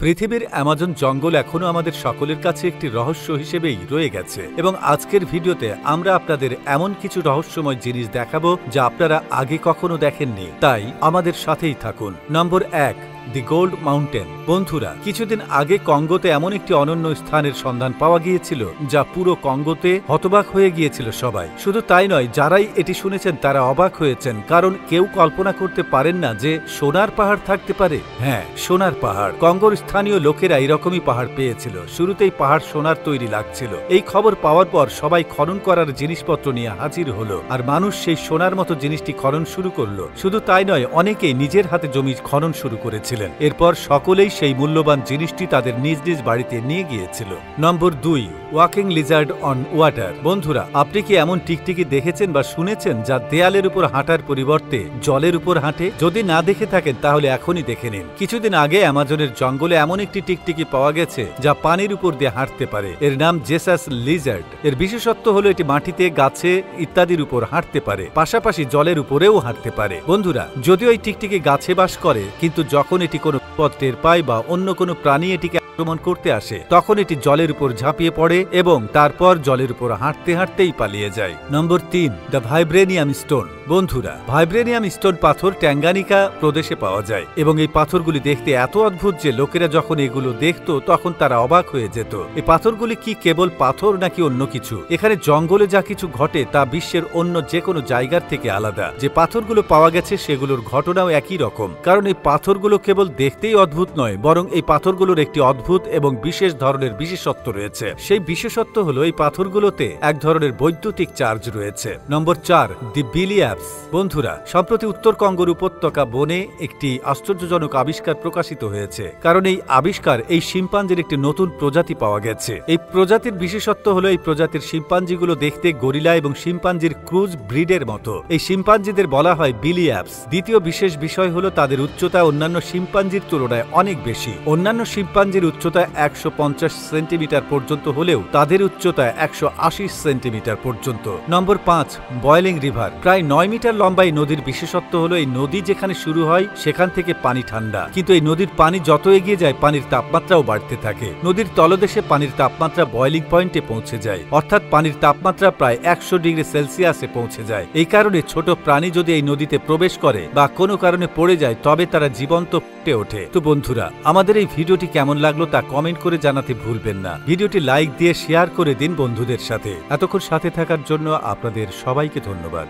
পৃথিবীর অ্যামাজন জঙ্গল এখনো আমাদের সকলের কাছে একটি রহস্য হিসেবেই রয়ে গেছে এবং আজকের ভিডিওতে আমরা আপনাদের এমন কিছু রহস্যময় জিনিস দেখাবো যা আপনারা আগে কখনো দেখেননি, তাই আমাদের সাথেই থাকুন। নম্বর 1, দি গোল্ড মাউন্টেন। বন্ধুরা, কিছুদিন আগে কঙ্গোতে এমন একটি অনন্য স্থানের সন্ধান পাওয়া গিয়েছিল যা পুরো কঙ্গোতে হতবাক হয়ে গিয়েছিল সবাই। শুধু তাই নয়, যারাই এটি শুনেছেন তারা অবাক হয়েছেন, কারণ কেউ কল্পনা করতে পারেন না যে সোনার পাহাড় থাকতে পারে। হ্যাঁ, সোনার পাহাড়। কঙ্গোর স্থানীয় লোকেরা এরকমই পাহাড় পেয়েছিল। শুরুতেই পাহাড় সোনার তৈরি লাগছিল। এই খবর পাওয়ার পর সবাই খনন করার জিনিসপত্র নিয়ে হাজির হলো, আর মানুষ সেই সোনার মতো জিনিসটি খনন শুরু করলো। শুধু তাই নয়, অনেকেই নিজের হাতে জমি খনন শুরু করেছে। এরপর সকলেই সেই মূল্যবান জিনিসটি তাদের নিজ নিজ বাড়িতে নিয়ে গিয়েছিল। নম্বর 2, ওয়াকিং লিজার্ড অন ওয়াটার। বন্ধুরা, আপনি কি এমন টিকটিকি দেখেছেন বা শুনেছেন যা দেয়ালের উপর হাঁটার পরিবর্তে জলের উপর হাঁটে? যদি না দেখে থাকেন তাহলে এখনই দেখে নিন। কিছুদিন আগে অ্যামাজনের জঙ্গলে এমন একটি টিকটিকি পাওয়া গেছে যা পানির উপর দিয়ে হাঁটতে পারে। এর নাম জেসাস লিজার্ড। এর বিশেষত্ব হলো এটি মাটিতে, গাছে ইত্যাদির উপর হাঁটতে পারে, পাশাপাশি জলের উপরেও হাঁটতে পারে। বন্ধুরা, যদিও এই টিকটিকি গাছে বাস করে, কিন্তু যখন এটি কোনো বিপদ টের পায় বা অন্য কোনো প্রাণী এটিকে আক্রমণ করতে আসে, তখন এটি জলের উপর ঝাঁপিয়ে পড়ে এবং তারপর জলের উপর হাঁটতে হাঁটতেই পালিয়ে যায়। নম্বর 3, দ্য ভাইব্রেনিয়াম স্টোন। বন্ধুরা, ভাইব্রেনিয়াম স্টোন পাথর ট্যাঙ্গানিকা প্রদেশে পাওয়া যায় এবং এই পাথরগুলি দেখতে এত অদ্ভুত যে লোকেরা যখন এগুলো দেখত তখন তারা অবাক হয়ে যেত। এই পাথরগুলি কি কেবল পাথর নাকি অন্য কিছু? এখানে জঙ্গলে যা কিছু ঘটে তা বিশ্বের অন্য যে কোনো জায়গার থেকে আলাদা। যে পাথরগুলো পাওয়া গেছে সেগুলোর ঘটনাও একই রকম, কারণ এই পাথরগুলো কেবল দেখতেই অদ্ভুত নয়, বরং এই পাথরগুলোর একটি অদ্ভুত এবং বিশেষ ধরনের বিশেষত্ব রয়েছে। সেই বিশেষত্ব হলো এই পাথরগুলোতে এক ধরনের বৈদ্যুতিক চার্জ রয়েছে। নম্বর 4, দি বিলি অ্যাপস। বন্ধুরা, সম্প্রতি উত্তর কঙ্গোর উপত্যকা বনে একটি আশ্চর্যজনক আবিষ্কার প্রকাশিত হয়েছে, কারণ এই আবিষ্কার এই শিম্পাঞ্জির একটি নতুন প্রজাতি পাওয়া গেছে। এই প্রজাতির বিশেষত্ব হলো এই প্রজাতির শিম্পাঞ্জিগুলো দেখতে গরিলা এবং শিম্পাঞ্জির ক্রুজ ব্রিডের মতো। এই শিম্পাঞ্জিদের বলা হয় বিলি অ্যাপস। দ্বিতীয় বিশেষ বিষয় হলো তাদের উচ্চতা অন্যান্য শিম্পাঞ্জির তুলনায় অনেক বেশি। অন্যান্য শিম্পাঞ্জির উচ্চতা 150 সেন্টিমিটার পর্যন্ত হলেও তাদের উচ্চতা 180 সেন্টিমিটার পর্যন্ত। নম্বর 5, বয়েলিং রিভার। প্রায় 9 মিটার লম্বা এই নদীর বিশেষত্ব হলো এই নদী যেখানে শুরু হয় সেখান থেকে পানি ঠান্ডা, কিন্তু এই নদীর পানি যত এগিয়ে যায় পানির তাপমাত্রাও বাড়তে থাকে। নদীর তলদেশে পানির তাপমাত্রা বয়েলিং পয়েন্টে পৌঁছে যায়, অর্থাৎ পানির তাপমাত্রা প্রায় 100 ডিগ্রি সেলসিয়াসে পৌঁছে যায়। এই কারণে ছোট প্রাণী যদি এই নদীতে প্রবেশ করে বা কোনো কারণে পড়ে যায় তবে তারা জীবন্ত ফুটে ওঠে। তো বন্ধুরা, আমাদের এই ভিডিওটি কেমন লাগলো তা কমেন্ট করে জানাতে ভুলবেন না। ভিডিওটি লাইক দিয়ে শেয়ার করে দিন বন্ধুদের সাথে। এতক্ষণ সাথে থাকার জন্য আপনাদের সবাইকে ধন্যবাদ।